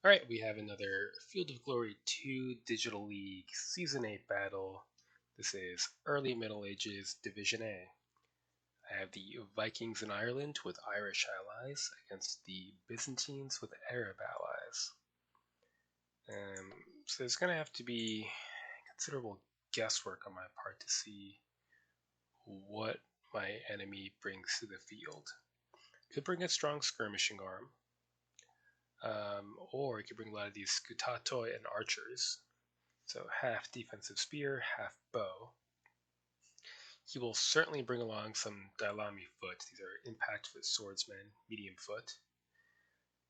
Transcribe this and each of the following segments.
Alright, we have another Field of Glory 2 Digital League Season 8 battle. This is Early Middle Ages Division A. I have the Vikings in Ireland with Irish allies against the Byzantines with Arab allies. So there's going to have to be considerable guesswork on my part to see what my enemy brings to the field. Could bring a strong skirmishing arm. Or he could bring a lot of these scutatoi and archers, so half defensive spear, half bow. He will certainly bring along some Dailami foot. These are impact foot swordsmen, medium foot.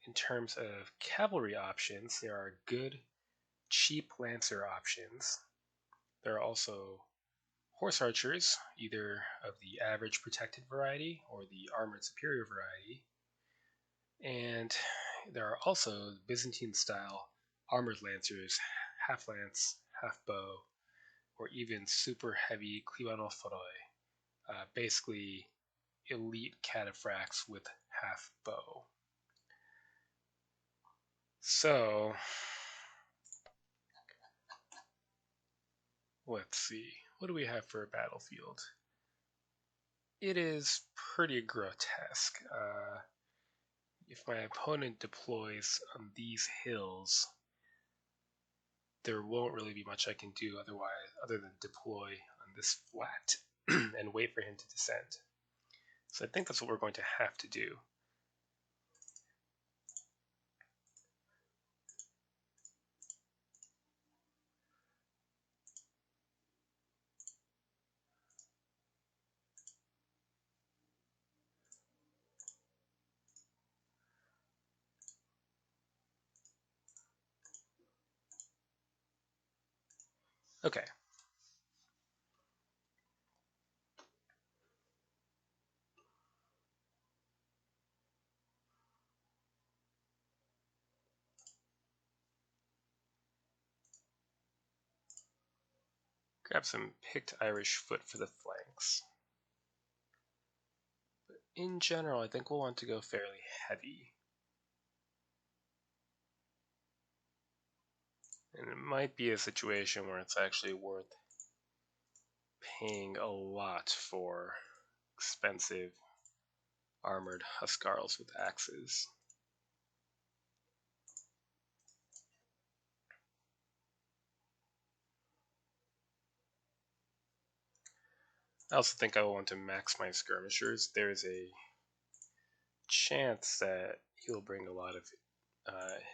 In terms of cavalry options, there are good, cheap lancer options. There are also horse archers, either of the average protected variety or the armored superior variety. And there are also Byzantine style armored lancers, half lance, half bow, or even super heavy Klibanothroi, basically elite cataphracts with half bow. So, let's see. What do we have for a battlefield? It is pretty grotesque. If my opponent deploys on these hills, there won't really be much I can do other than deploy on this flat and wait for him to descend. So I think that's what we're going to have to do. Okay. Grab some picked Irish foot for the flanks. But in general, I think we'll want to go fairly heavy. And it might be a situation where it's actually worth paying a lot for expensive armored huskarls with axes. I also think I will want to max my skirmishers. There is a chance that he'll bring a lot of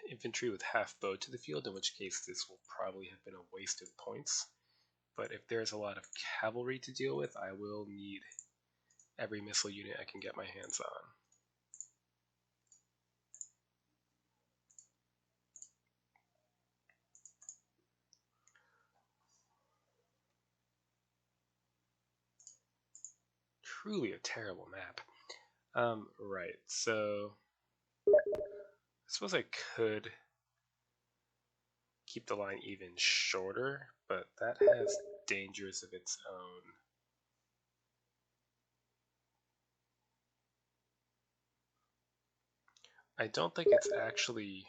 infantry with half bow to the field, in which case this will probably have been a waste of points. But if there's a lot of cavalry to deal with, I will need every missile unit I can get my hands on. Truly a terrible map. Right, so I suppose I could keep the line even shorter, but that has dangers of its own. I don't think it's actually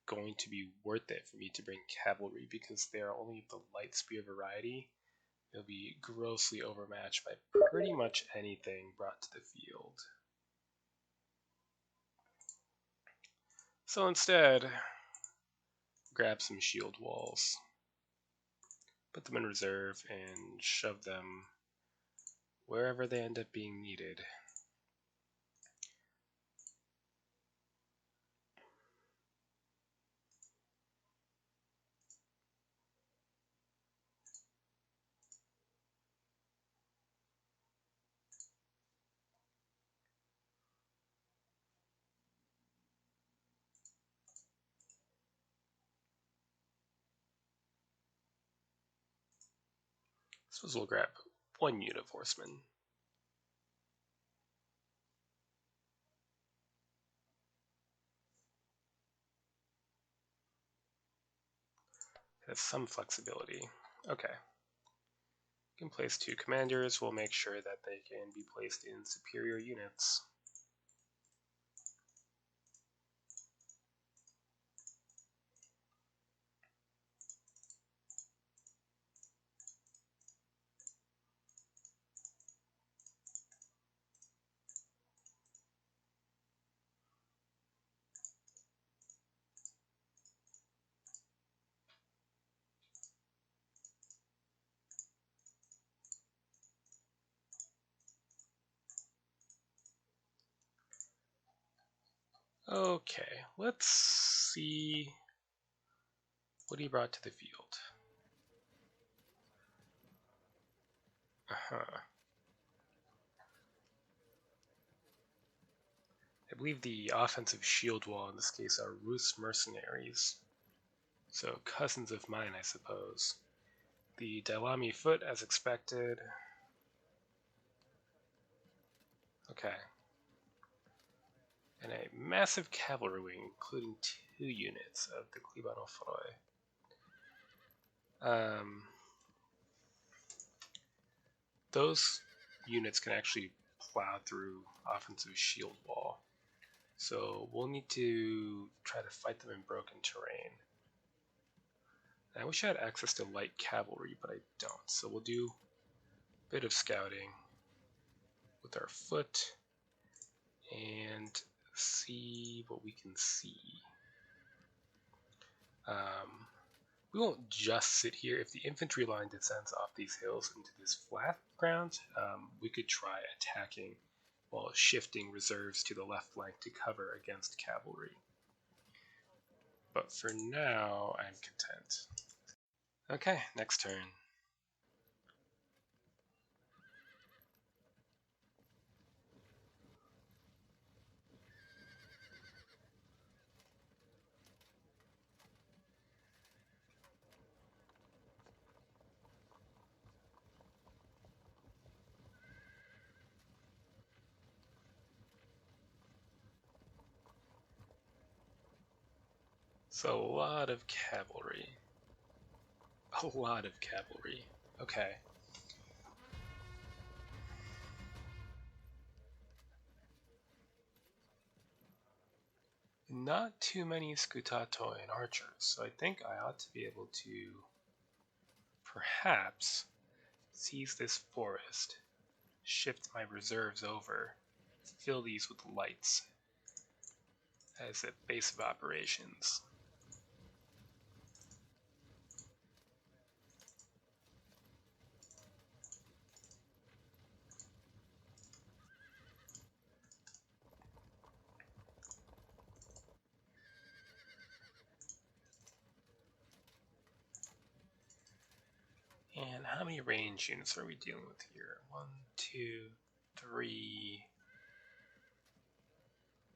going to be worth it for me to bring cavalry because they are only of the light spear variety. They'll be grossly overmatched by pretty much anything brought to the field. So instead, grab some shield walls, put them in reserve, and shove them wherever they end up being needed. I suppose we'll grab one unit of horsemen. Has some flexibility. Okay. You can place two commanders. We'll make sure that they can be placed in superior units. Okay, let's see what he brought to the field. I believe the offensive shield wall in this case are Rus mercenaries. So cousins of mine, I suppose. The Dailami foot, as expected. Okay. And a massive cavalry wing, including 2 units of the Klebanophoroi. Those units can actually plow through offensive shield wall. So we'll need to try to fight them in broken terrain. And I wish I had access to light cavalry, but I don't. So we'll do a bit of scouting with our foot and see what we can see. We won't just sit here. If the infantry line descends off these hills into this flat ground, we could try attacking while shifting reserves to the left flank to cover against cavalry. But for now, I'm content. Okay, next turn. So a lot of cavalry. A lot of cavalry. Okay. Not too many scutatoi and archers, so I think I ought to be able to perhaps seize this forest, shift my reserves over, fill these with lights as a base of operations. And how many range units are we dealing with here? 1, 2, 3.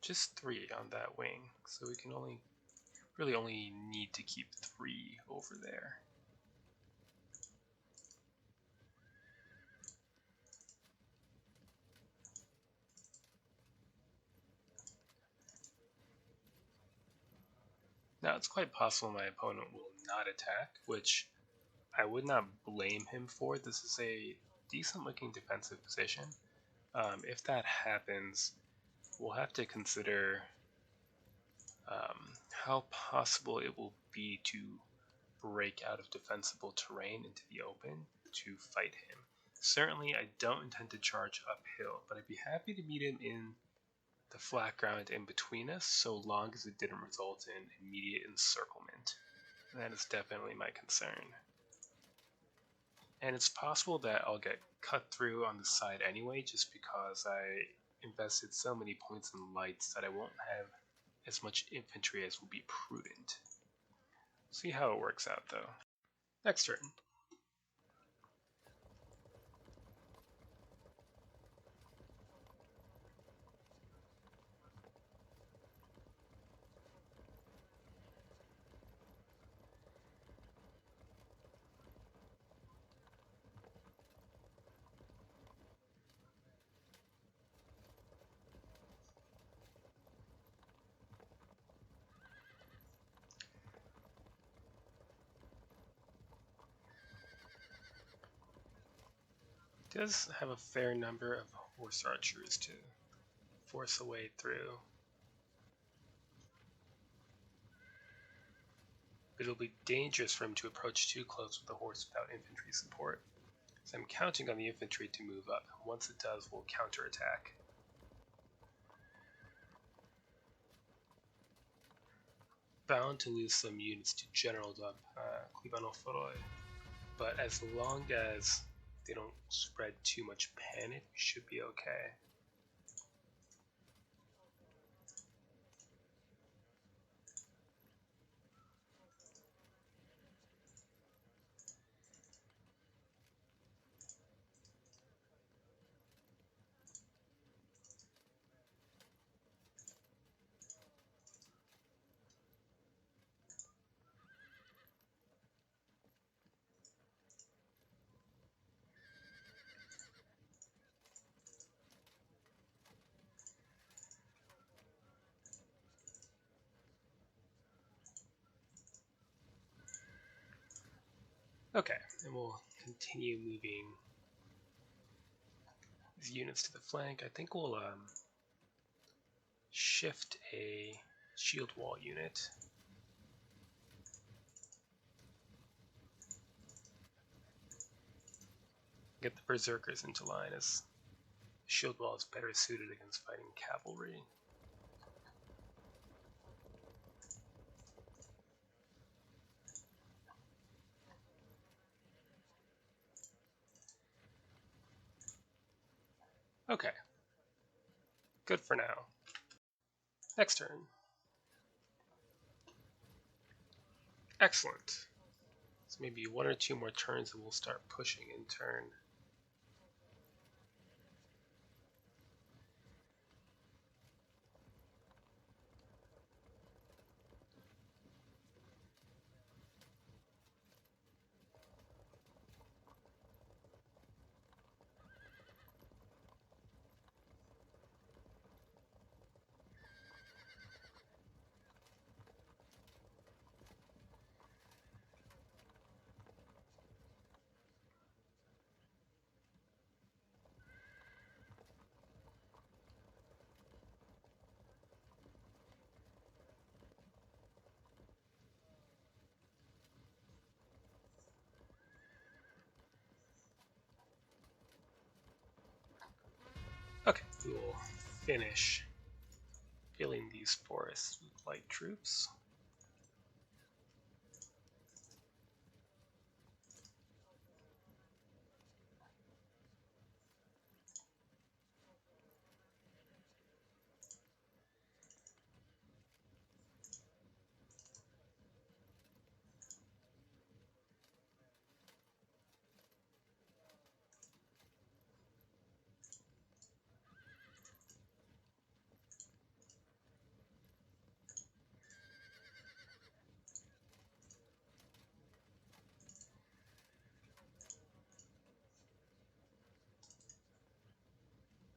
Just 3 on that wing. So we can really only need to keep 3 over there. Now it's quite possible my opponent will not attack, which I would not blame him for. This is a decent looking defensive position. If that happens, we'll have to consider how possible it will be to break out of defensible terrain into the open to fight him. Certainly, I don't intend to charge uphill, but I'd be happy to meet him in the flat ground in between us, so long as it didn't result in immediate encirclement. That is definitely my concern. And it's possible that I'll get cut through on the side anyway, just because I invested so many points in lights that I won't have as much infantry as will be prudent. See how it works out, though. Next turn. Does have a fair number of horse archers to force a way through. But it'll be dangerous for him to approach too close with the horse without infantry support. So I'm counting on the infantry to move up. Once it does, we'll counterattack. Bound to lose some units to generaled up Klebanophoroi, but as long as they don't spread too much panic, we should be okay. Okay, and we'll continue moving these units to the flank. I think we'll shift a shield wall unit. Get the berserkers into line, as shield wall is better suited against fighting cavalry. Okay, good for now. Next turn. Excellent. So maybe 1 or 2 more turns and we'll start pushing in turn. Okay, we will finish filling these forests with light troops.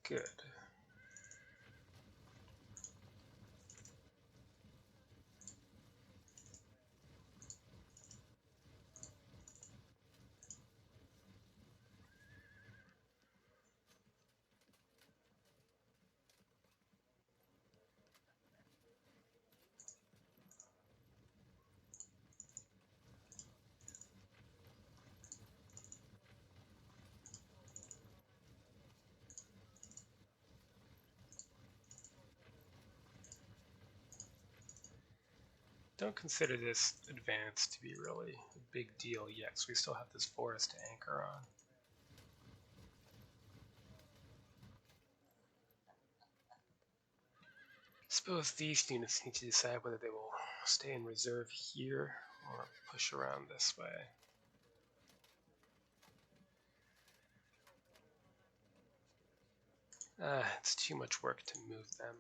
Good. Don't consider this advance to be really a big deal yet, because we still have this forest to anchor on. I suppose these units need to decide whether they will stay in reserve here or push around this way. It's too much work to move them.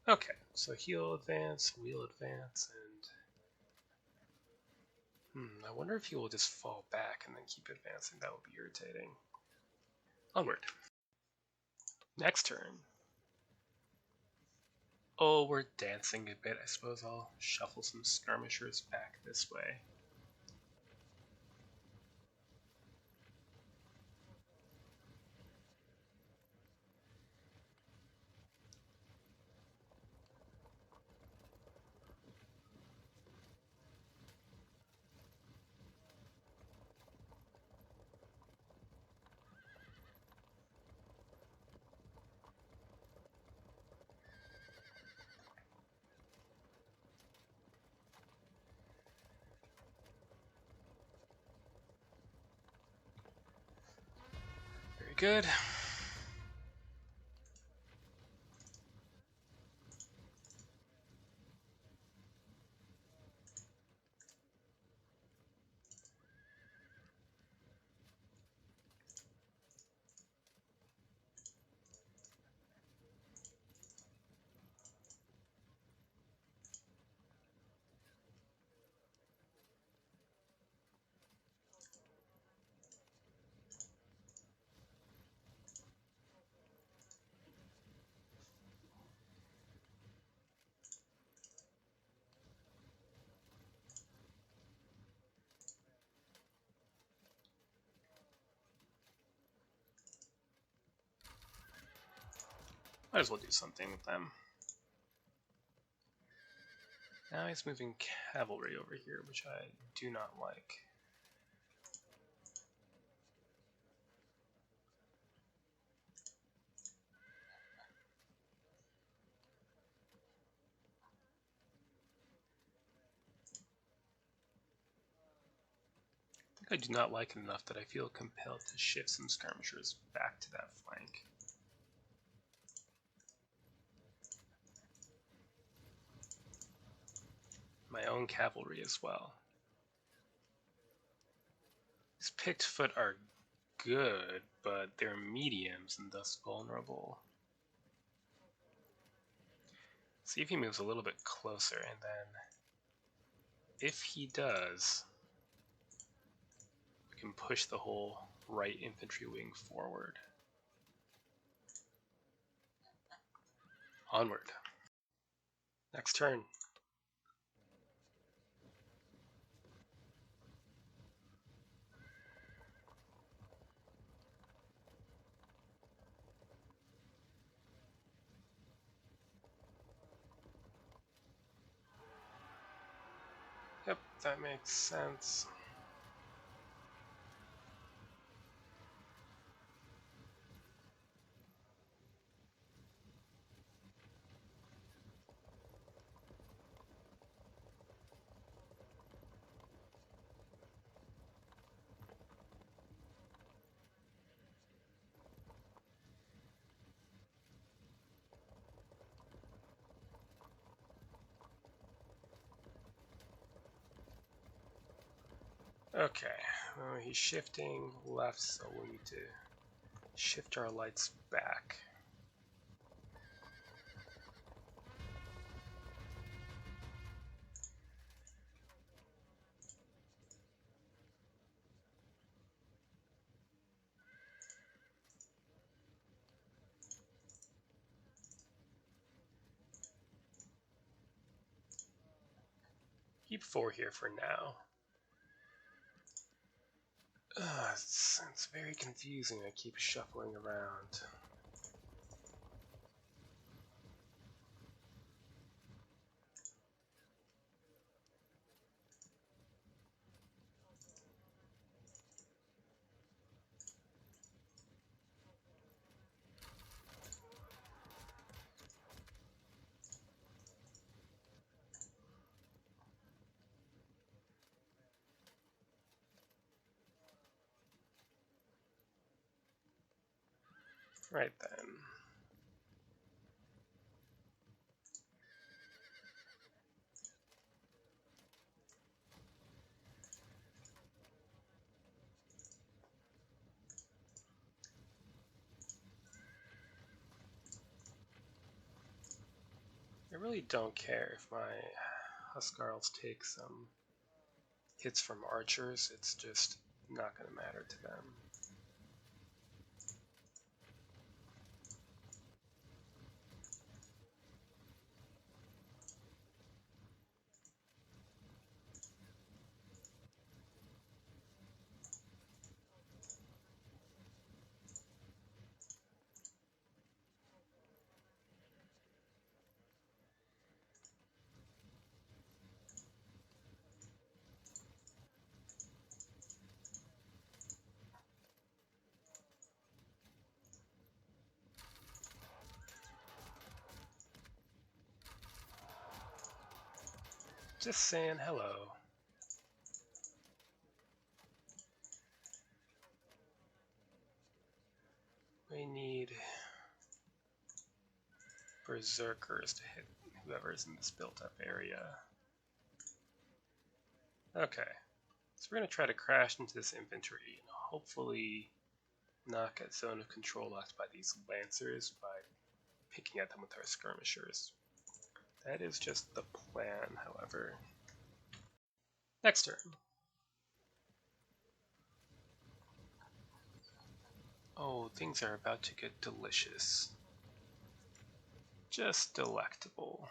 Okay, so he'll advance, we'll advance, and I wonder if he will just fall back and then keep advancing. That would be irritating. Onward. Next turn. Oh, we're dancing a bit. I suppose I'll shuffle some skirmishers back this way. Very good. Might as well do something with them. Now he's moving cavalry over here, which I do not like. I do not like it enough that I feel compelled to shift some skirmishers back to that flank. My own cavalry as well. These picked foot are good, but they're mediums and thus vulnerable. See if he moves a little bit closer, and then if he does, we can push the whole right infantry wing forward. Onward. Next turn. Yep, that makes sense. Okay, well, he's shifting left, so we need to shift our lights back. Keep 4 here for now. It's very confusing. I keep shuffling around. Right then. I really don't care if my Huscarls take some hits from archers, it's just not going to matter to them. Just saying hello. We need berserkers to hit whoever's in this built-up area. Okay, so we're going to try to crash into this infantry and hopefully not get zone of control locked by these lancers by picking at them with our skirmishers. That is just the plan, however. Next turn. Oh, things are about to get delicious. Just delectable.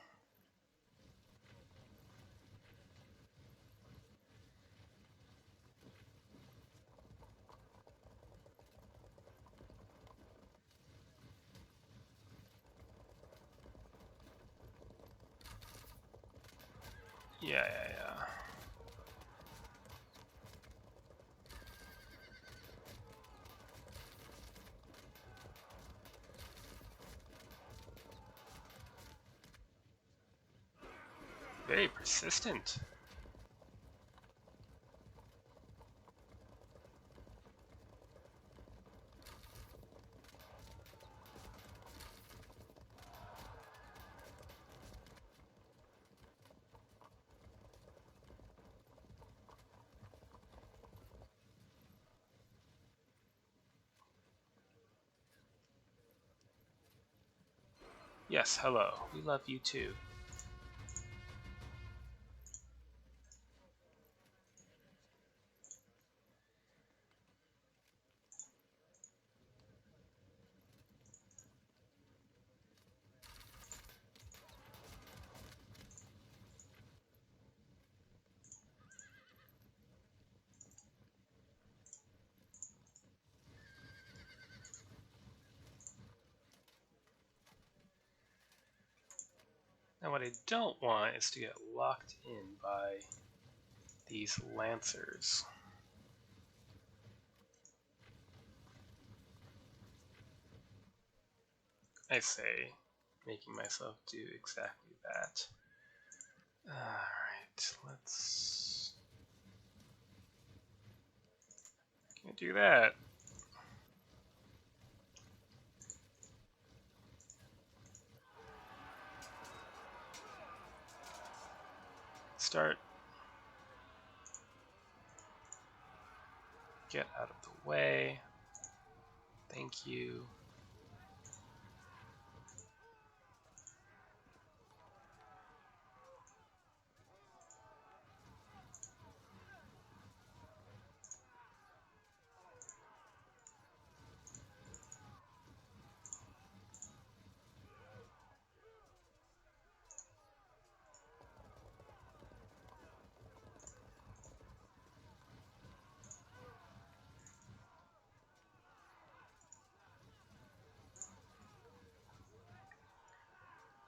Yeah. Very persistent. Yes, hello. We love you too. Now what I don't want is to get locked in by these lancers. I say, making myself do exactly that. Alright, let's... Can't do that. Start. Get out of the way. Thank you.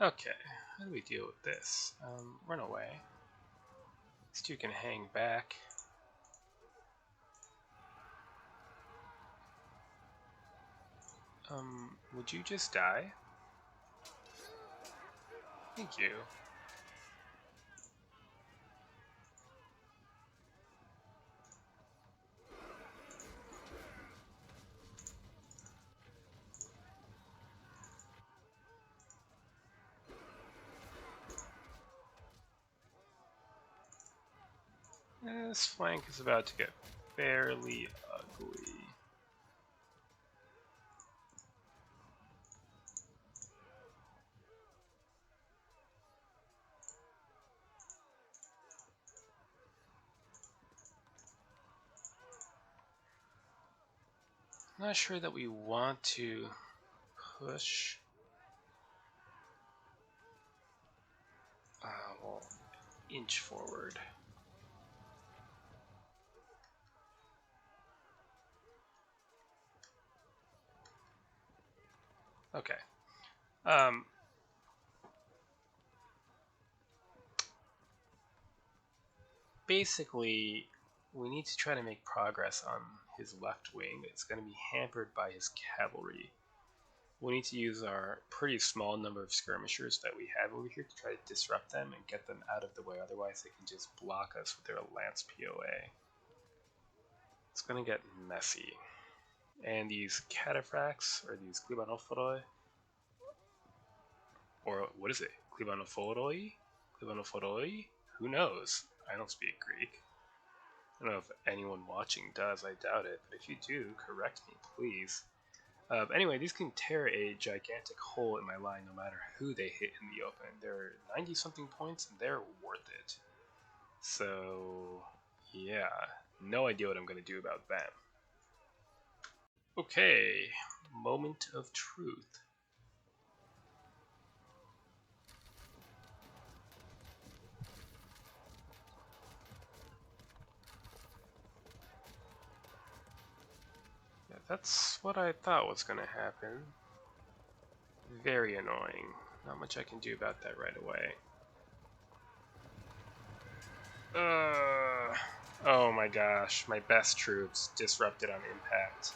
Okay, how do we deal with this? Run away. These two can hang back. Would you just die? Thank you. This flank is about to get fairly ugly. I'm not sure that we want to push. We'll inch forward. Okay. Basically, we need to try to make progress on his left wing. It's going to be hampered by his cavalry. We need to use our pretty small number of skirmishers that we have over here to try to disrupt them and get them out of the way. Otherwise, they can just block us with their lance POA. It's going to get messy. And these cataphracts, or these klebanophoroi, or what is it? Klebanophoroi? Klebanophoroi? Who knows? I don't speak Greek. I don't know if anyone watching does, I doubt it, but if you do, correct me, please. Anyway, these can tear a gigantic hole in my line no matter who they hit in the open. They're 90-something points, and they're worth it. So, yeah, no idea what I'm going to do about them. Okay, moment of truth. Yeah, that's what I thought was going to happen. Very annoying. Not much I can do about that right away. Oh my gosh, my best troops disrupted on impact.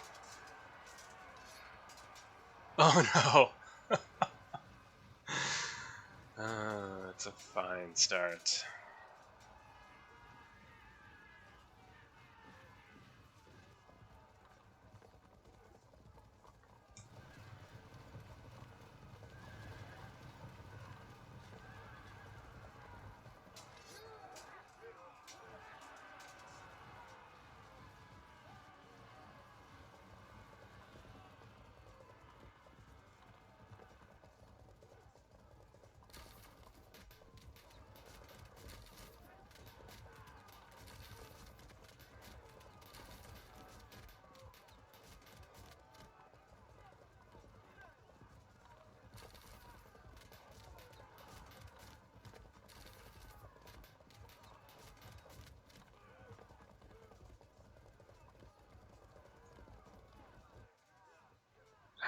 Oh no! It's a fine start.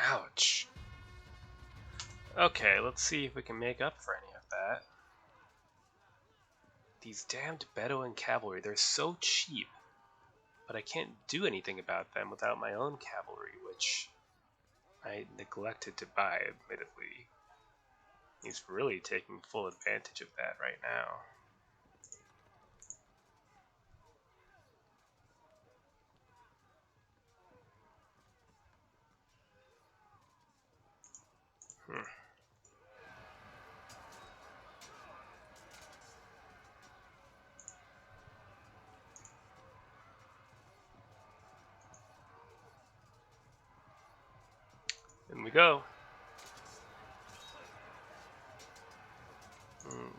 Ouch. Okay, let's see if we can make up for any of that. These damned Bedouin cavalry, they're so cheap. But I can't do anything about them without my own cavalry, which I neglected to buy, admittedly. He's really taking full advantage of that right now. In we go.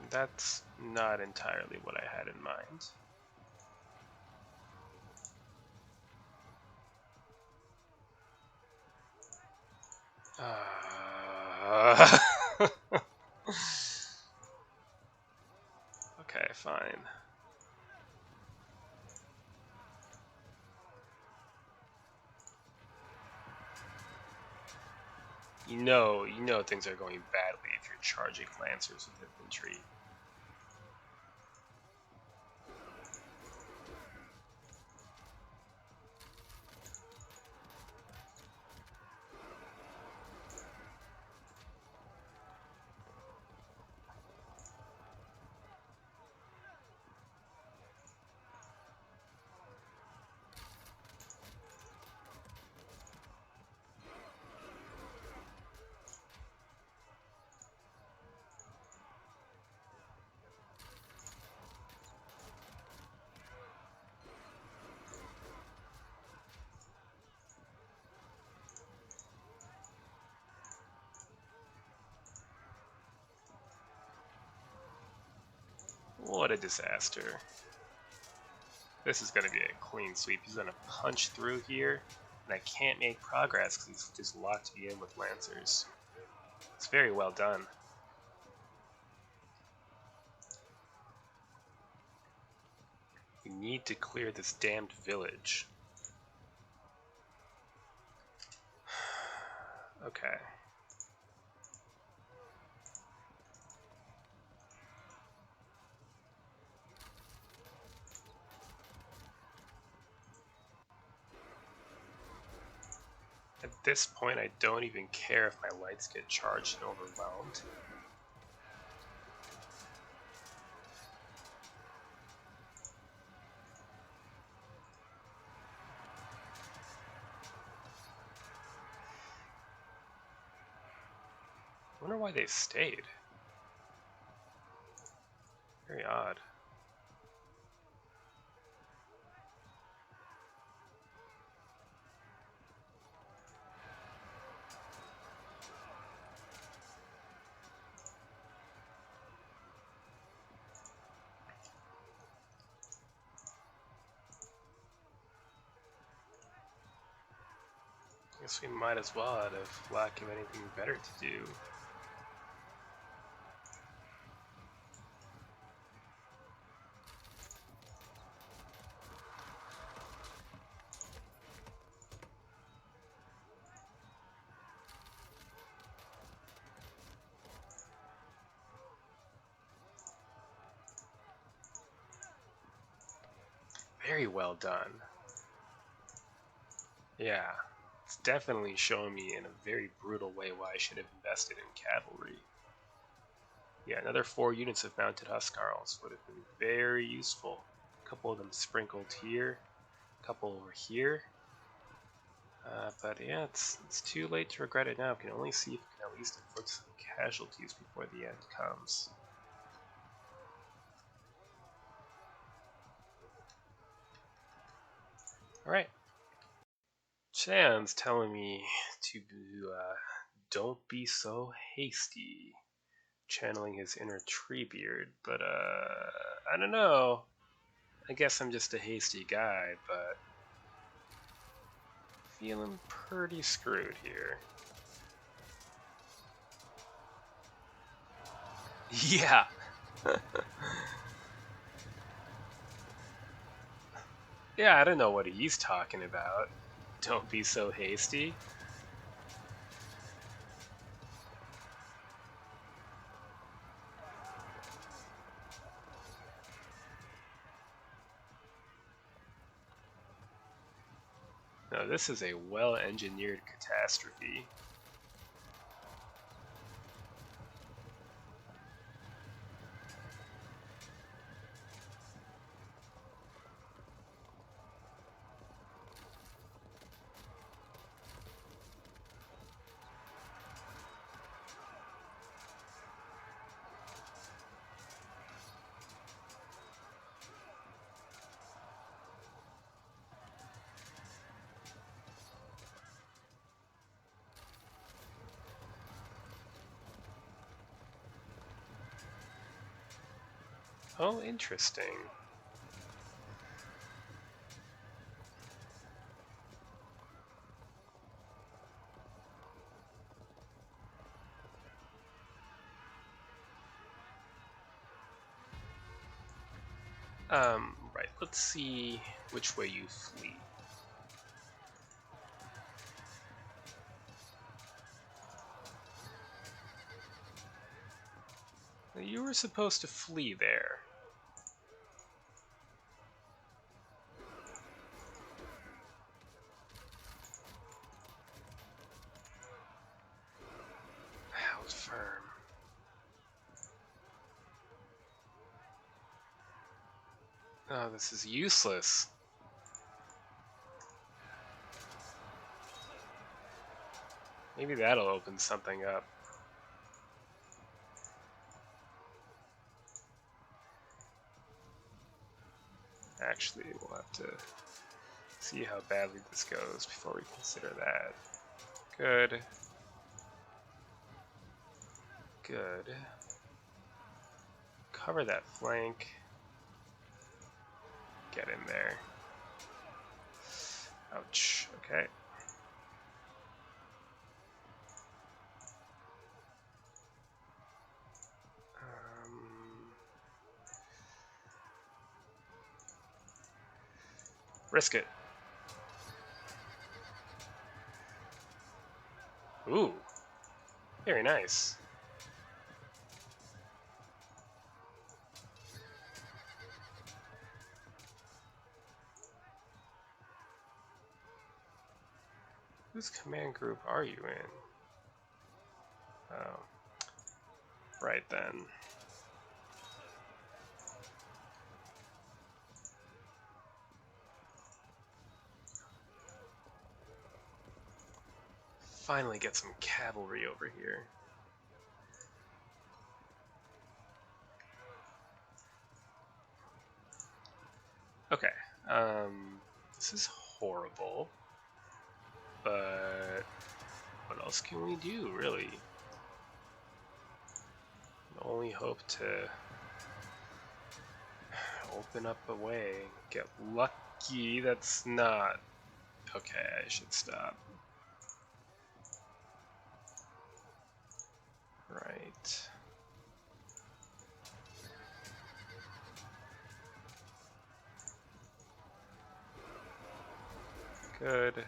That's not entirely what I had in mind. Okay, fine. You know things are going badly if you're charging lancers with infantry. What a disaster. This is going to be a clean sweep. He's going to punch through here, and I can't make progress because he's just locked me in with lancers. It's very well done. We need to clear this damned village. Okay. At this point, I don't even care if my lights get charged and overwhelmed. I wonder why they stayed. Very odd. I guess we might as well out of lack of anything better to do. Very well done. Yeah, it's definitely showing me in a very brutal way why I should have invested in cavalry. Yeah, another 4 units of mounted Huscarls would have been very useful. A couple of them sprinkled here, a couple over here. But yeah, it's too late to regret it now. We can only see if we can at least inflict some casualties before the end comes. Alright. Chan's telling me to don't be so hasty, channeling his inner Treebeard, but I don't know. I guess I'm just a hasty guy, but feeling pretty screwed here. Yeah. Yeah, I don't know what he's talking about. Don't be so hasty. No, this is a well-engineered catastrophe. Oh, interesting. Right, let's see which way you flee. You were supposed to flee there. Held firm. Oh, this is useless. Maybe that'll open something up. Actually, we'll have to see how badly this goes before we consider that. Good. Good. Cover that flank. Get in there. Ouch. Okay. Risk it. Ooh. Very nice. Whose command group are you in? Oh. Right then. Finally get some cavalry over here. Okay. This is horrible. But what else can we do, really? Only hope to open up a way. Get lucky. That's not... Okay, I should stop. Right. Good.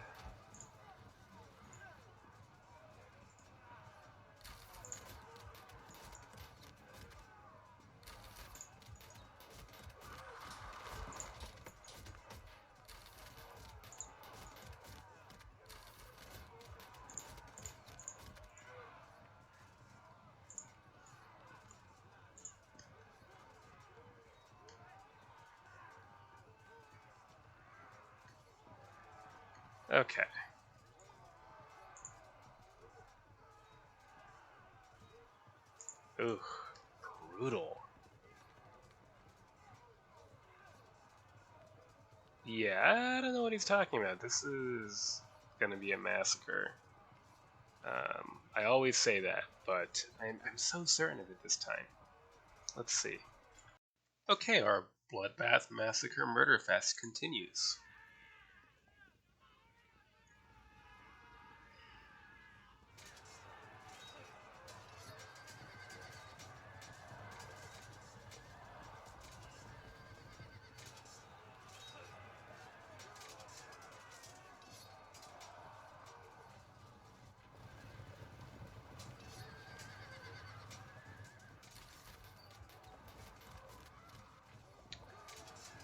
Okay. Ooh, brutal. Yeah, I don't know what he's talking about. This is gonna be a massacre. I always say that, but I'm so certain of it this time. Let's see. Okay, our bloodbath massacre murder fest continues.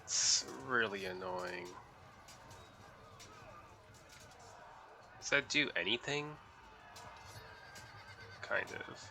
It's really annoying. Does that do anything? Kind of.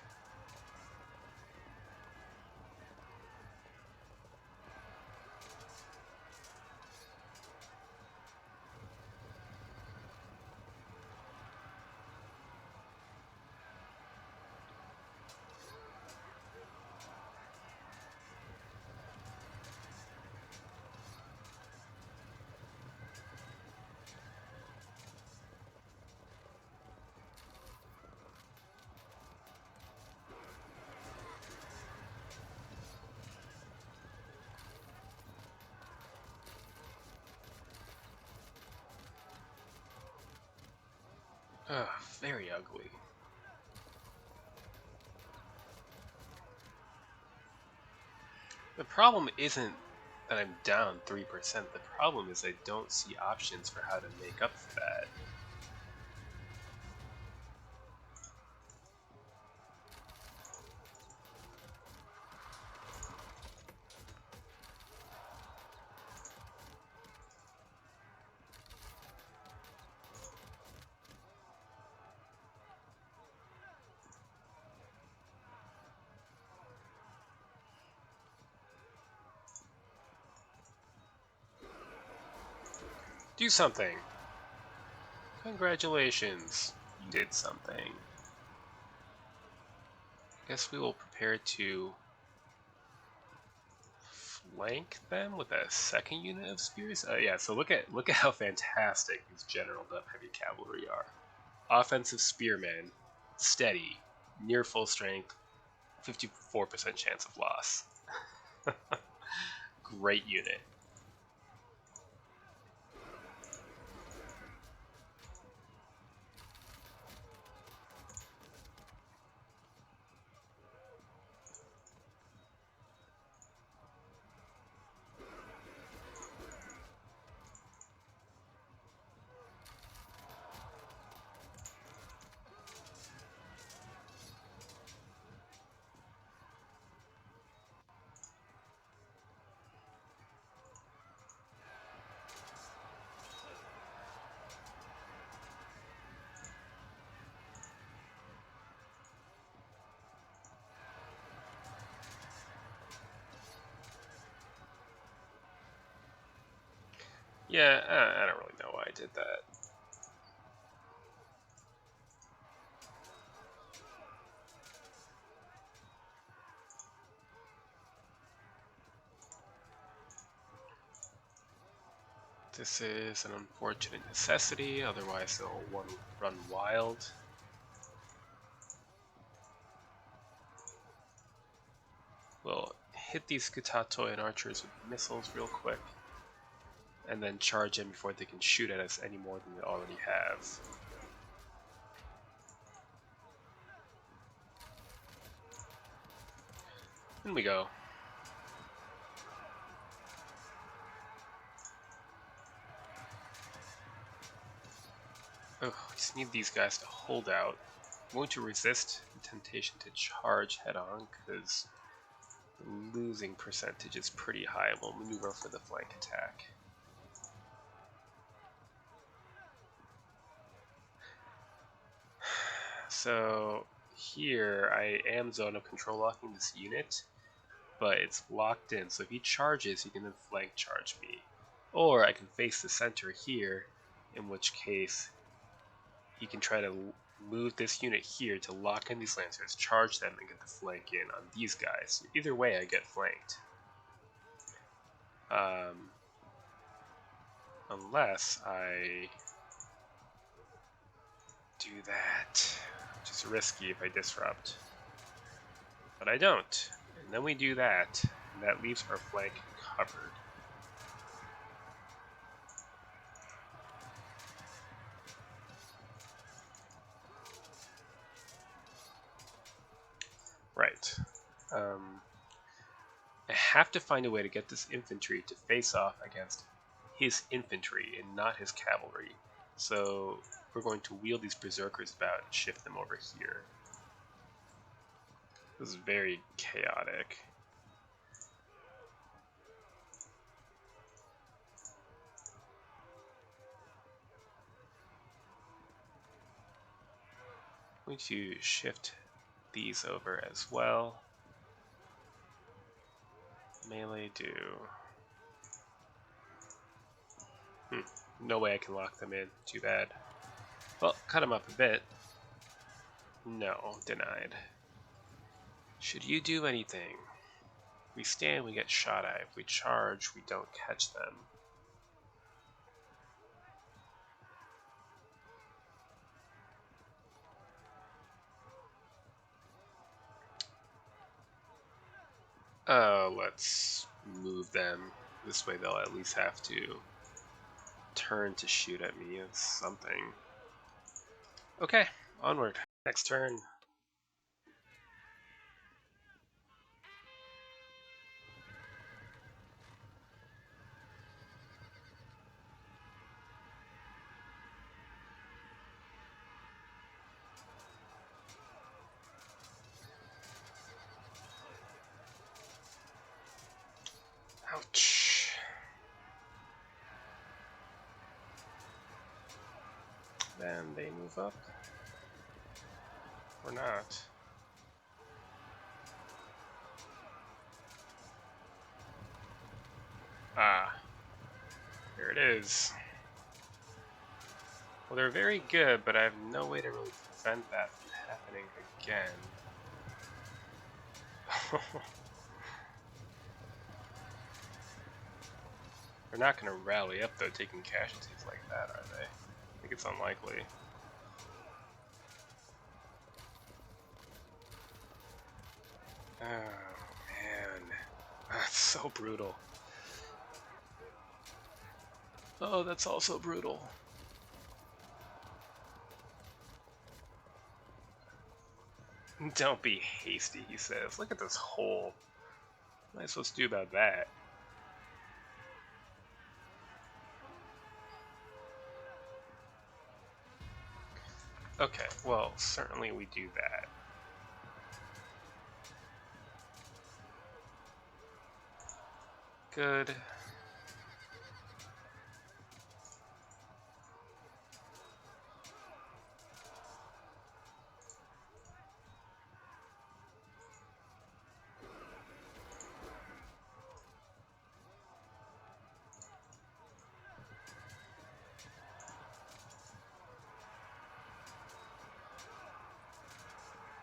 Ugh, very ugly. The problem isn't that I'm down 3%. The problem is I don't see options for how to make up for that. Do something! Congratulations, you did something. Guess we will prepare to flank them with a second unit of spears. Yeah, so look at how fantastic these generaled up heavy cavalry are. Offensive spearmen, steady, near full strength, 54% chance of loss. Great unit. Yeah, I don't really know why I did that. This is an unfortunate necessity, otherwise they'll run wild. We'll hit these Skutatoi and archers with missiles real quick, and then charge in before they can shoot at us any more than they already have. In we go. Oh, we just need these guys to hold out. I'm going to resist the temptation to charge head on because the losing percentage is pretty high. We'll maneuver for the flank attack. So here I am zone of control locking this unit, but it's locked in, so if he charges he can then flank charge me. Or I can face the center here in which case he can try to move this unit here to lock in these lancers, charge them, and get the flank in on these guys. Either way, I get flanked. Unless I do that, which is risky if I disrupt. But I don't. And then we do that, and that leaves our flank covered. Right. I have to find a way to get this infantry to face off against his infantry and not his cavalry. So we're going to wheel these berserkers about and shift them over here. This is very chaotic. I'm going to shift these over as well. Melee do. No way I can lock them in. Too bad. Well, cut them up a bit. No, denied. Should you do anything? We stand, we get shot at. If we charge, we don't catch them. Let's move them. This way they'll at least have to turn to shoot at me. It's something. Okay, onward. Next turn. Ouch. Then they move up. Or not. Ah. There it is. Well, they're very good, but I have no way to really prevent that from happening again. They're not going to rally up, though, taking casualties like that, are they? I think it's unlikely. Oh, man. That's so brutal. Oh, that's also brutal. Don't be hasty, he says. Look at this hole. What am I supposed to do about that? Okay, well, certainly we do that. Good.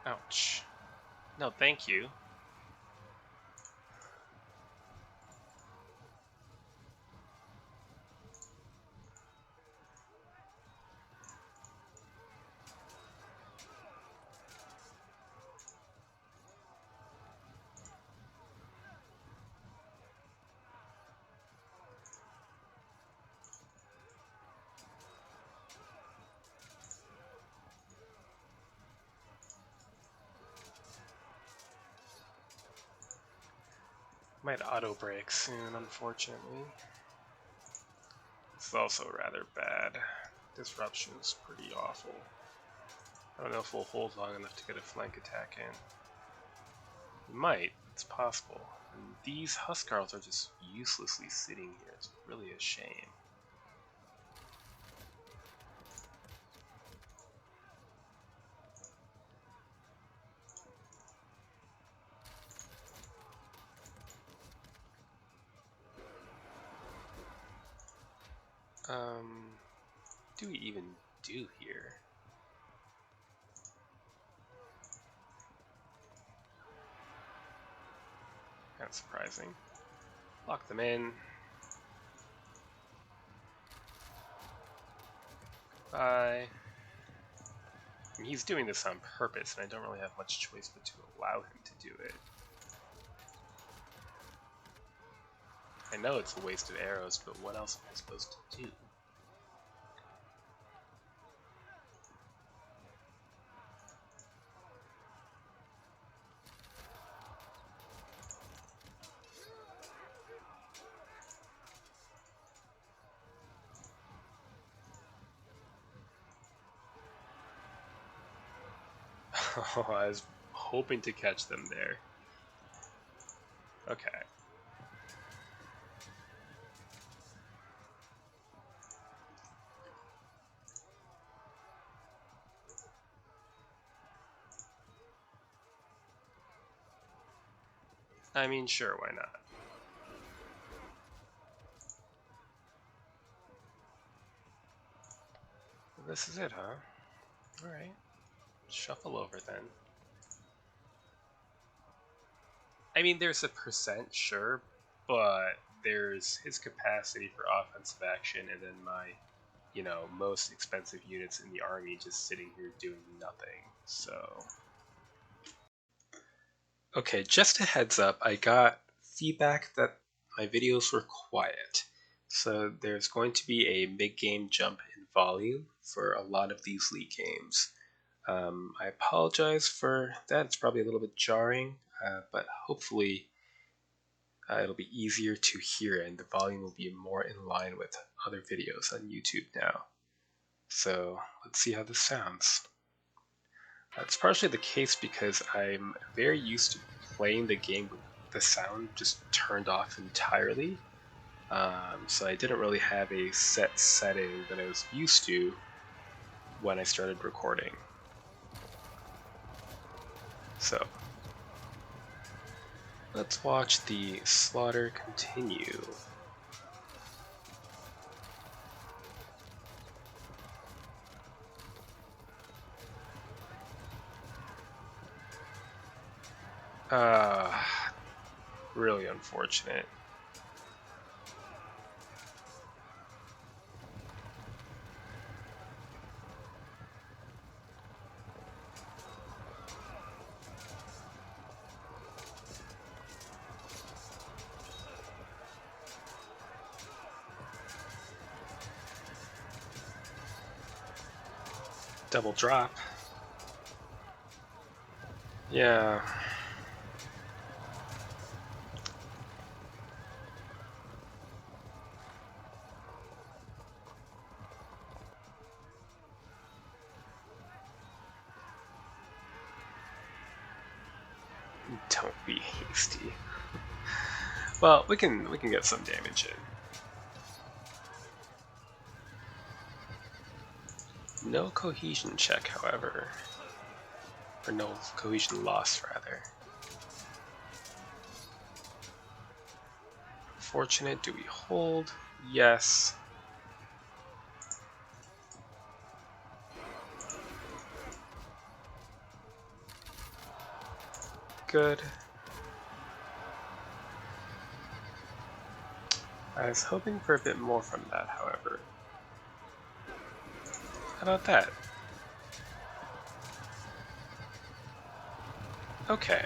Ouch. No, thank you. Might auto break soon, unfortunately. This is also rather bad. Disruption's pretty awful. I don't know if we'll hold long enough to get a flank attack in. We might, it's possible. And these Huskarls are just uselessly sitting here. It's really a shame. do we even do here? Kind of surprising. Lock them in. Bye. And he's doing this on purpose, and I don't really have much choice but to allow him to do it. I know it's a waste of arrows, but what else am I supposed to do? Oh, I was hoping to catch them there. Okay. I mean, sure, why not? This is it, huh? Alright. Shuffle over then. I mean, there's a percent, sure, but there's his capacity for offensive action and then my, most expensive units in the army just sitting here doing nothing, so... Okay, just a heads up, I got feedback that my videos were quiet. So there's going to be a mid-game jump in volume for a lot of these league games. I apologize for that, it's probably a little bit jarring, but hopefully it'll be easier to hear and the volume will be more in line with other videos on YouTube now. So let's see how this sounds. It's partially the case because I'm very used to playing the game with the sound just turned off entirely. So I didn't really have a set setting that I was used to when I started recording. So let's watch the slaughter continue. Really unfortunate. Double drop. Yeah. Don't be hasty. Well, we can get some damage in. No cohesion check, however. Or no cohesion loss, rather. Fortunate, do we hold? Yes. Good. I was hoping for a bit more from that, however. How about that? Okay.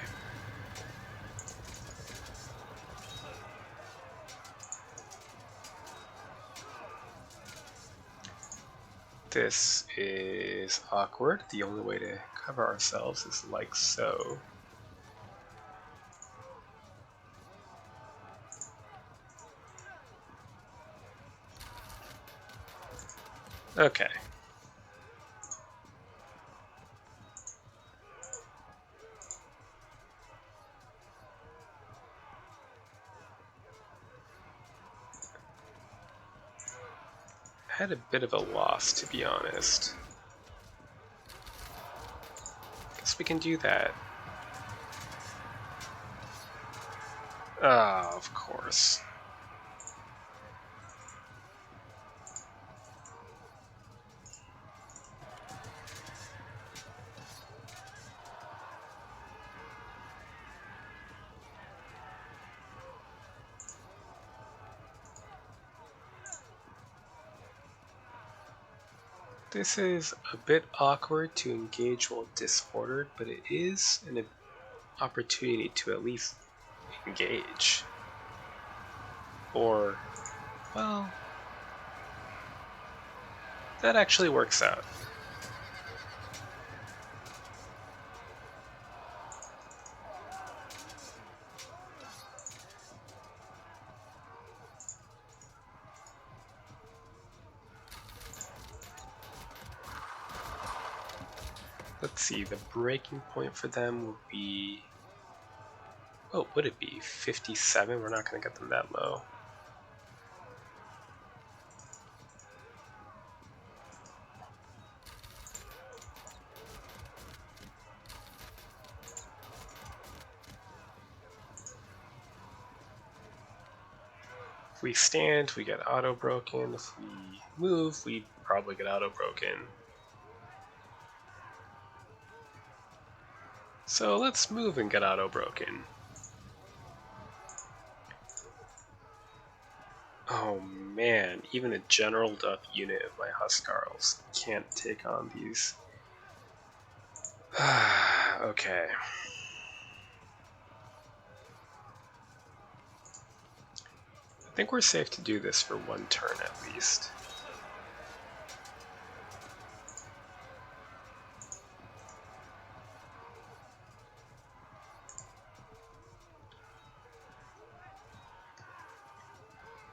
This is awkward. The only way to cover ourselves is like so. Okay. I had a bit of a loss, to be honest. Guess we can do that. Ah, of course. This is a bit awkward to engage while disordered, but it is an opportunity to at least engage. Or, well, that actually works out. Let's see, the breaking point for them would be... Oh, would it be 57? We're not going to get them that low. If we stand, we get auto-broken. If we move, we probably get auto-broken. So let's move and get auto-broken. Oh man, even a generaled up unit of my Huskarls can't take on these. Okay. I think we're safe to do this for one turn at least.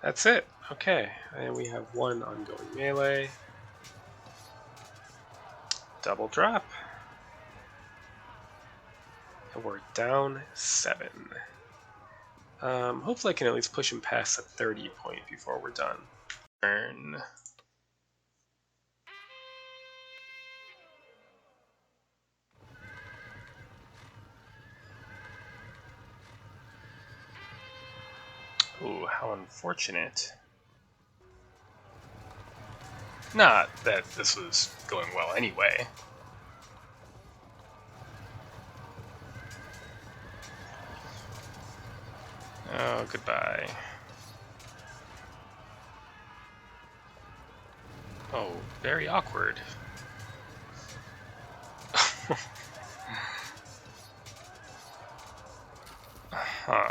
That's it. Okay, and we have one ongoing melee. Double drop. And we're down 7. Hopefully I can at least push him past the 30 point before we're done. Turn. Ooh, how unfortunate. Not that this was going well anyway. Oh, goodbye. Oh, very awkward. Huh.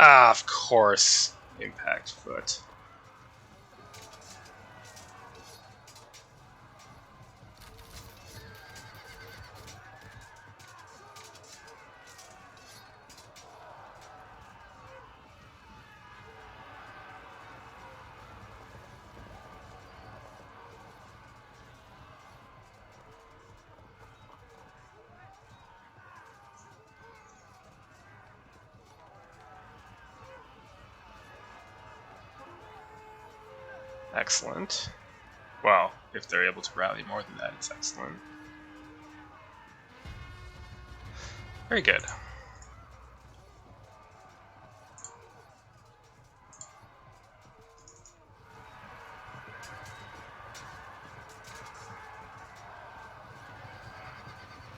Ah, of course. Impact foot. Excellent. Well, if they're able to rally more than that, it's excellent. Very good.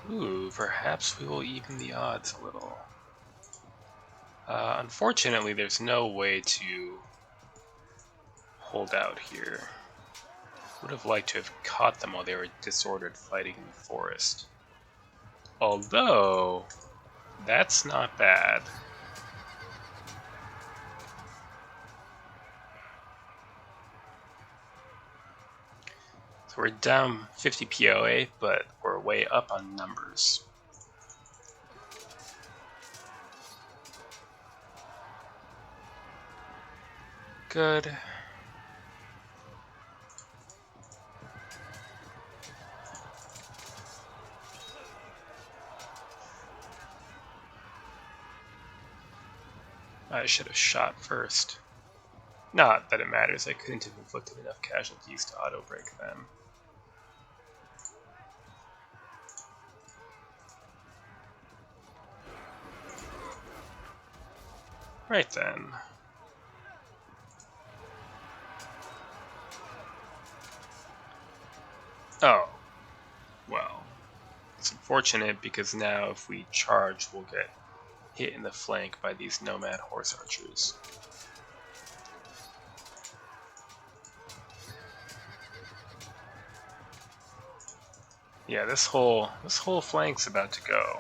Ooh, perhaps we will even the odds a little. Unfortunately, there's no way to hold out here. Would have liked to have caught them while they were disordered fighting in the forest. Although, that's not bad. So we're down 50 POA, but we're way up on numbers. Good. I should have shot first. Not that it matters, I couldn't have inflicted enough casualties to auto-break them. Right then. Oh. It's unfortunate because now if we charge, we'll get hit in the flank by these nomad horse archers. Yeah, this whole flank's about to go.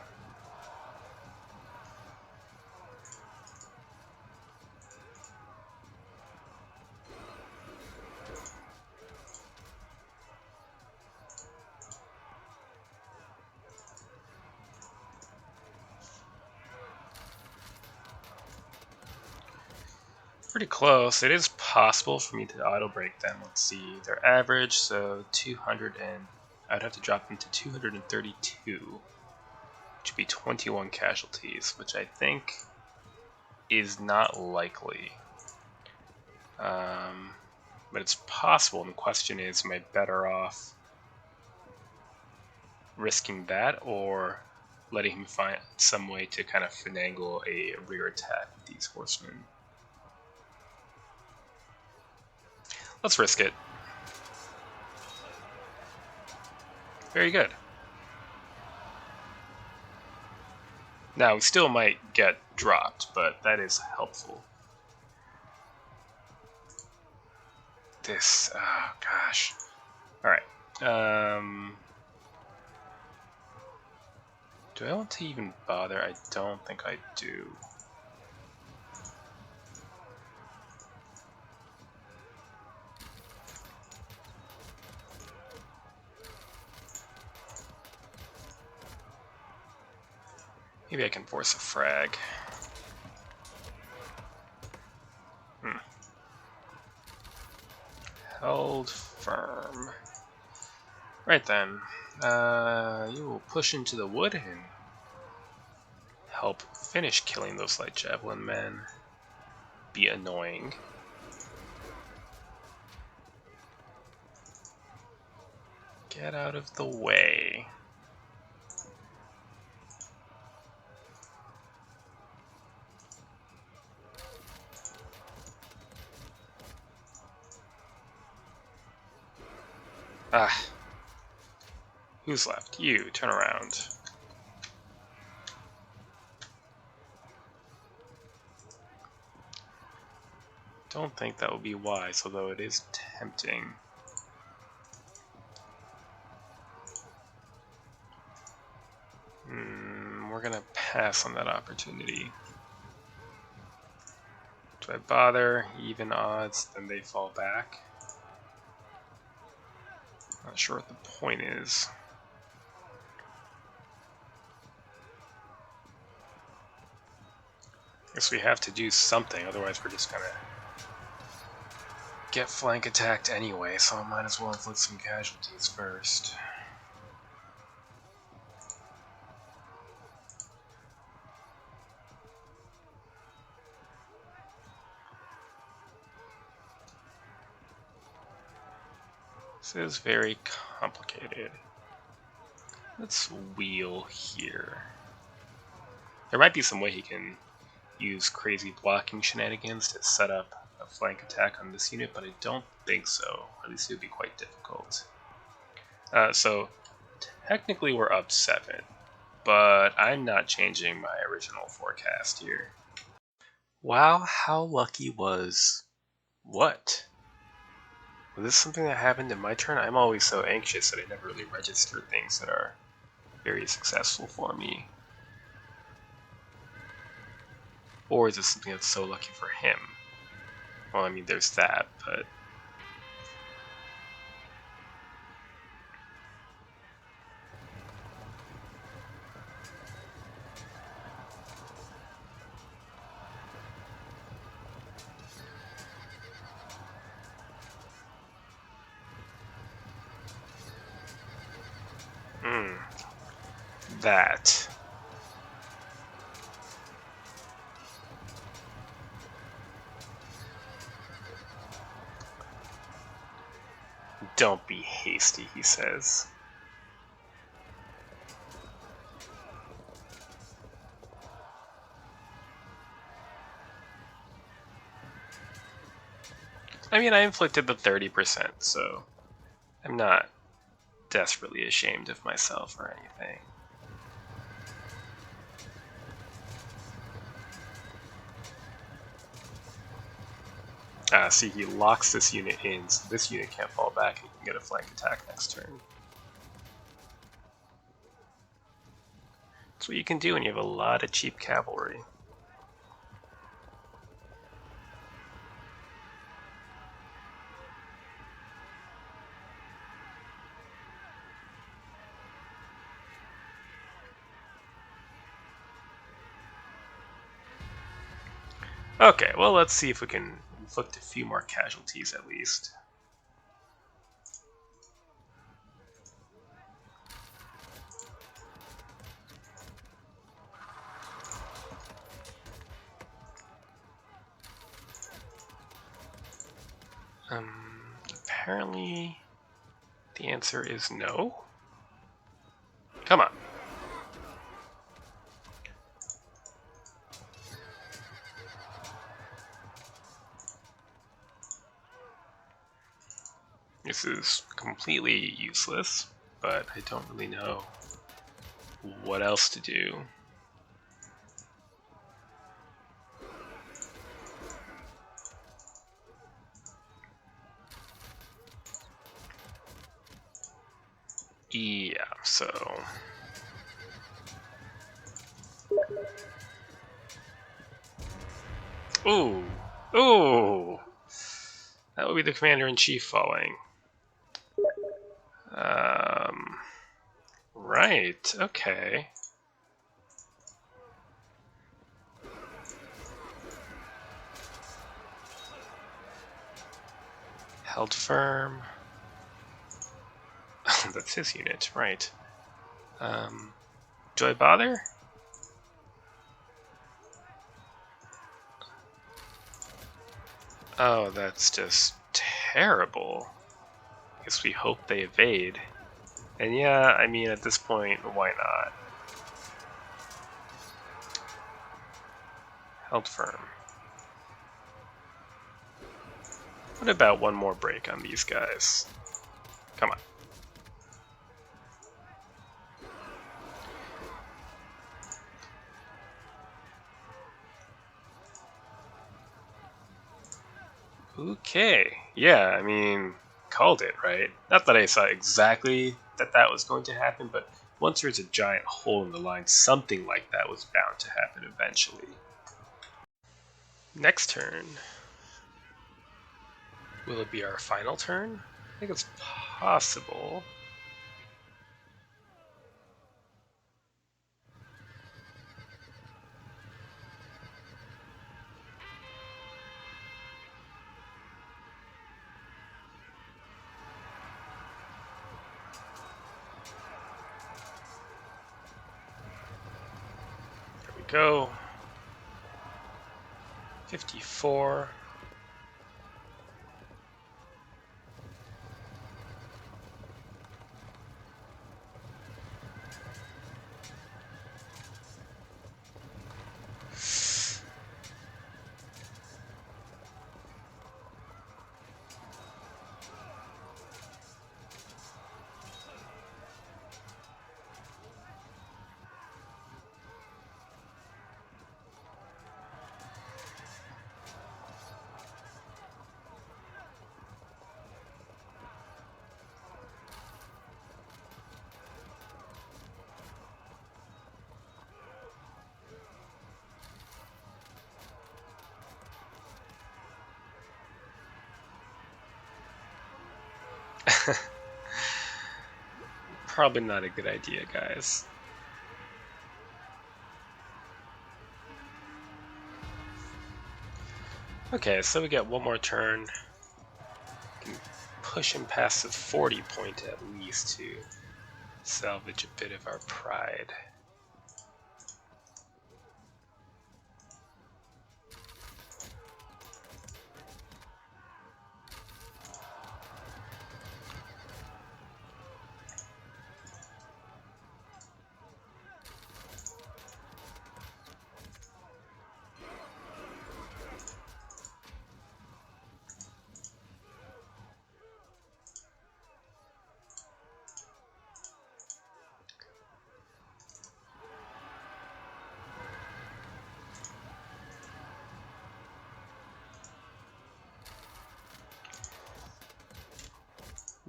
Pretty close. It is possible for me to auto break them. Let's see, their average, so 200 and I'd have to drop them to 232, which would be 21 casualties, which I think is not likely. But it's possible, and the question is, am I better off risking that or letting him find some way to kind of finagle a rear attack with these horsemen? Let's risk it. Very good. Now, we still might get dropped, but that is helpful. This, oh gosh. Alright. Do I want to even bother? I don't think I do. Maybe I can force a frag. Held firm. Right then. You will push into the wood and help finish killing those light javelin men. Be annoying. Get out of the way. Ah. Who's left? You. Turn around. Don't think that would be wise, although it is tempting. We're gonna pass on that opportunity. Do I bother? Even odds, then they fall back. Not sure what the point is. Guess we have to do something, otherwise we're just gonna get flank attacked anyway, so I might as well inflict some casualties first. This is very complicated. Let's wheel here. There might be some way he can use crazy blocking shenanigans to set up a flank attack on this unit, but I don't think so. At least it would be quite difficult. So technically we're up 7, but I'm not changing my original forecast here. Wow, how lucky was what? Was this something that happened in my turn? I'm always so anxious that I never really register things that are very successful for me. Or is this something that's so lucky for him? Well, I mean, there's that, but... that. Don't be hasty, he says. I mean, I inflicted the 30%, so I'm not desperately ashamed of myself or anything. See, he locks this unit in, so this unit can't fall back and he can get a flank attack next turn. That's what you can do when you have a lot of cheap cavalry. Okay, well, let's see if we can inflict a few more casualties at least. Apparently the answer is no. Come on. This is completely useless, but I don't really know what else to do. Yeah, so... Ooh! Ooh! That would be the commander-in-chief falling. Right, okay. Held firm. That's his unit, right. Do I bother? Oh, that's just terrible. I guess we hope they evade. And yeah, I mean, at this point, why not? Held firm. What about one more break on these guys? Come on. Okay. Yeah, I mean, called it, right? Not that I saw exactly that was going to happen, but once there's a giant hole in the line, something like that was bound to happen eventually. Next turn. Will it be our final turn? I think it's possible. There we go. 54. Probably not a good idea, guys. Okay, so we get one more turn. Can push him past the 40 point at least to salvage a bit of our pride.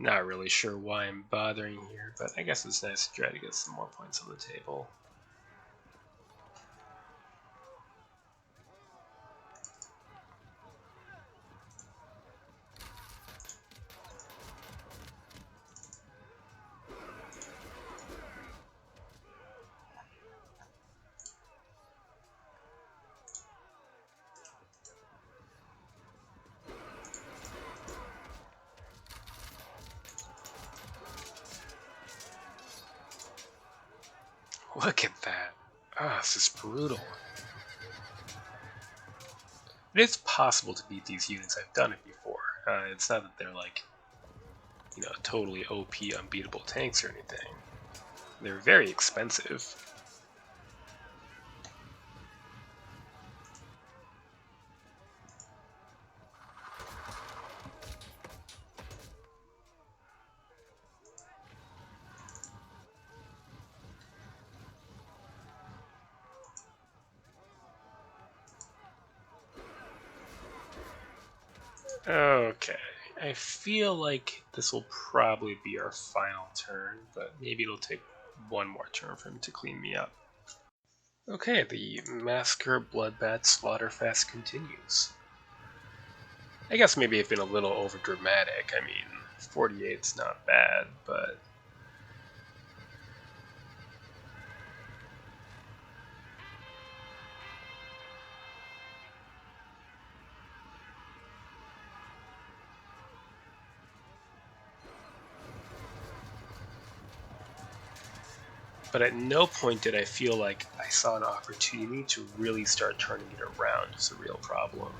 Not really sure why I'm bothering here, but I guess it's nice to try to get some more points on the table. Look at that. Ah, this is brutal. It is possible to beat these units. I've done it before. It's not that they're like, totally OP unbeatable tanks or anything. They're very expensive. Okay, I feel like this will probably be our final turn, but maybe it'll take one more turn for him to clean me up. Okay, the massacre, bloodbath, slaughterfest continues. I guess maybe I've been a little overdramatic. I mean, 48's not bad, but at no point did I feel like I saw an opportunity to really start turning it around. It's a real problem.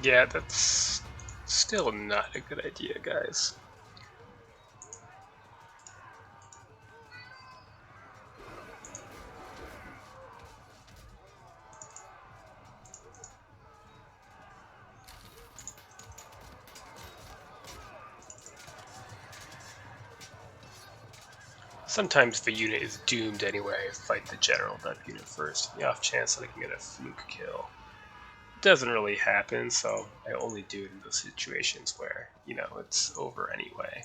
Yeah, that's still not a good idea, guys. Sometimes the unit is doomed anyway. Fight the general that unit first. The off chance that I can get a fluke kill. It doesn't really happen, so I only do it in those situations where, it's over anyway.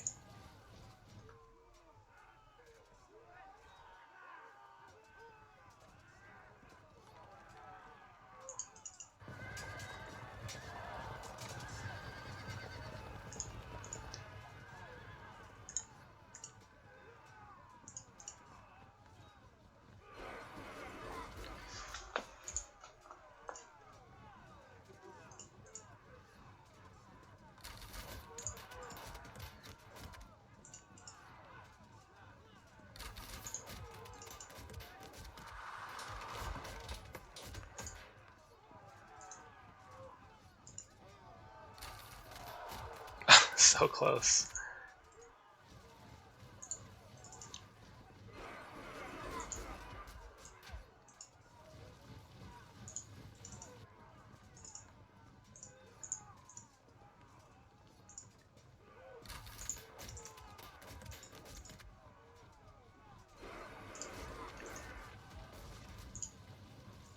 So close.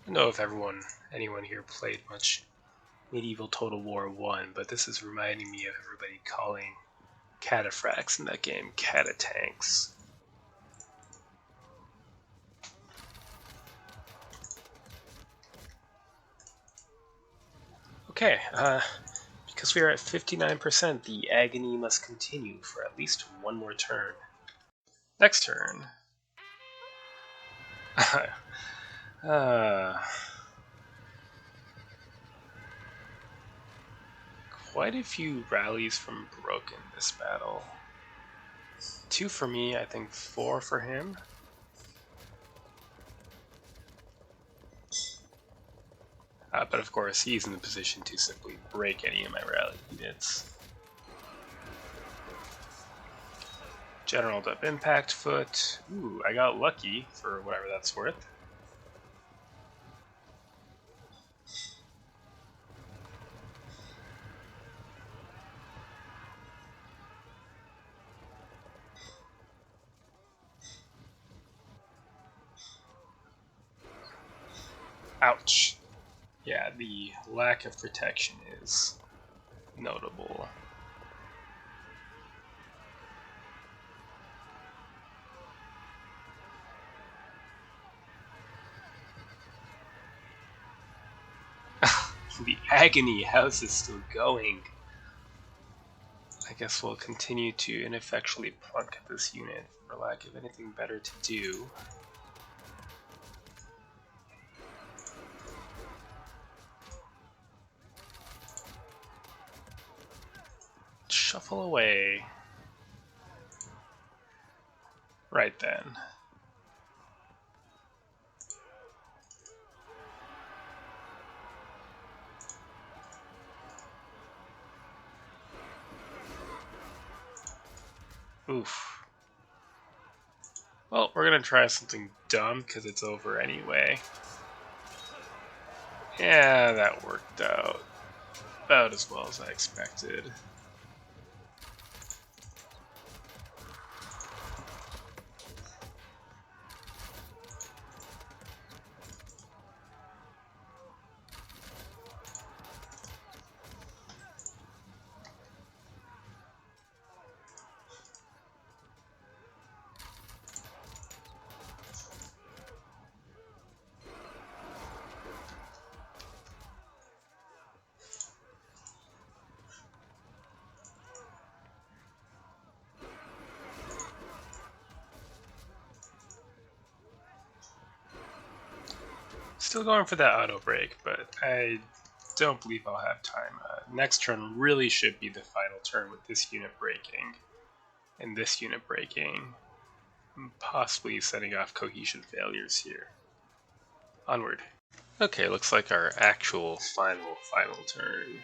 I don't know if anyone here played much Medieval Total War 1, but this is reminding me of everybody calling cataphracts in that game catatanks. Okay, because we are at 59%, the agony must continue for at least one more turn. Next turn. Quite a few rallies from Brooke in this battle. 2 for me, I think 4 for him. But of course, he's in the position to simply break any of my rally units. General up impact foot. Ooh, I got lucky for whatever that's worth. Ouch. Yeah, the lack of protection is notable. The agony, how's this still going? I guess we'll continue to ineffectually plunk at this unit for lack of anything better to do. Shuffle away. Right then. Oof. Well, we're gonna try something dumb because it's over anyway. Yeah, that worked out about as well as I expected. Still going for that auto break, but I don't believe I'll have time. Next turn really should be the final turn with this unit breaking, and this unit breaking, possibly setting off cohesion failures here. Onward. Okay, looks like our actual final turn.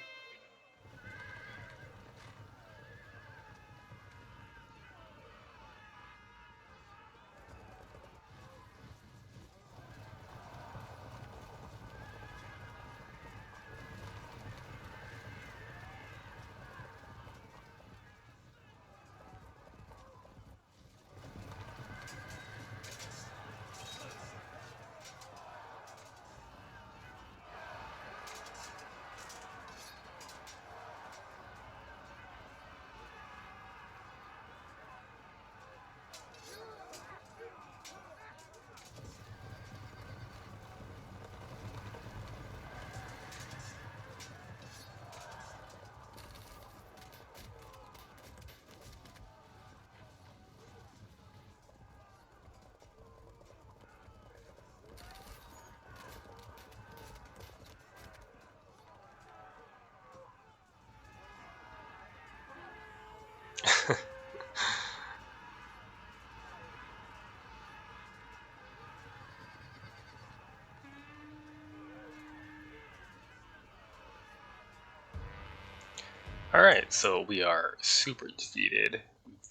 Alright, so we are super defeated.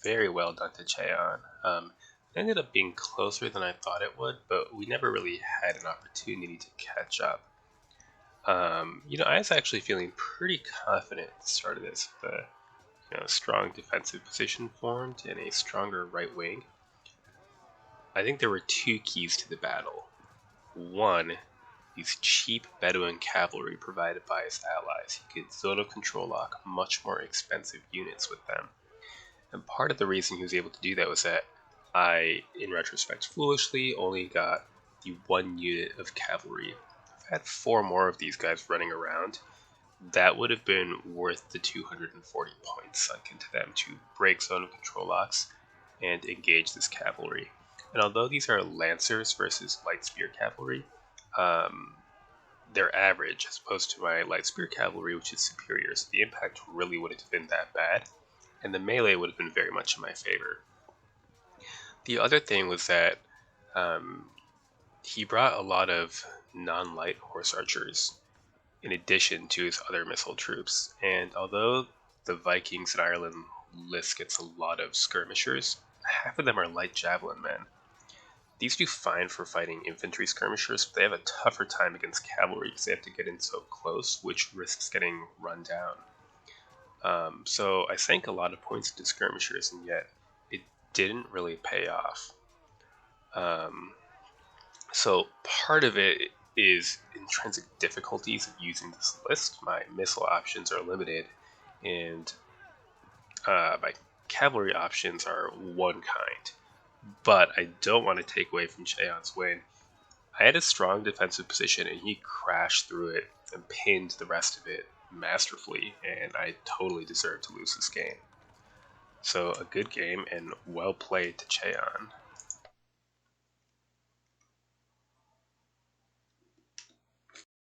Very well done to Cheon. It ended up being closer than I thought it would, but we never really had an opportunity to catch up. I was actually feeling pretty confident at the start of this with a strong defensive position formed and a stronger right wing. I think there were two keys to the battle. One, these cheap Bedouin cavalry provided by his allies. He could zone of control lock much more expensive units with them. And part of the reason he was able to do that was that I, in retrospect, foolishly only got the one unit of cavalry. If I had 4 more of these guys running around, that would have been worth the 240 points sunk into them to break zone of control locks and engage this cavalry. And although these are lancers versus light spear cavalry, they're average as opposed to my light spear cavalry, which is superior, so the impact really wouldn't have been that bad, and the melee would have been very much in my favor. The other thing was that he brought a lot of non-light horse archers, in addition to his other missile troops. And although the Vikings in Ireland list gets a lot of skirmishers, half of them are light javelin men. These do fine for fighting infantry skirmishers, but they have a tougher time against cavalry because they have to get in so close, which risks getting run down. So I sank a lot of points into skirmishers, and yet it didn't really pay off. So part of it is intrinsic difficulties of using this list. My missile options are limited, and my cavalry options are one kind. But I don't want to take away from Cheon's win. I had a strong defensive position, and he crashed through it and pinned the rest of it masterfully, and I totally deserved to lose this game. So a good game and well played to Cheon.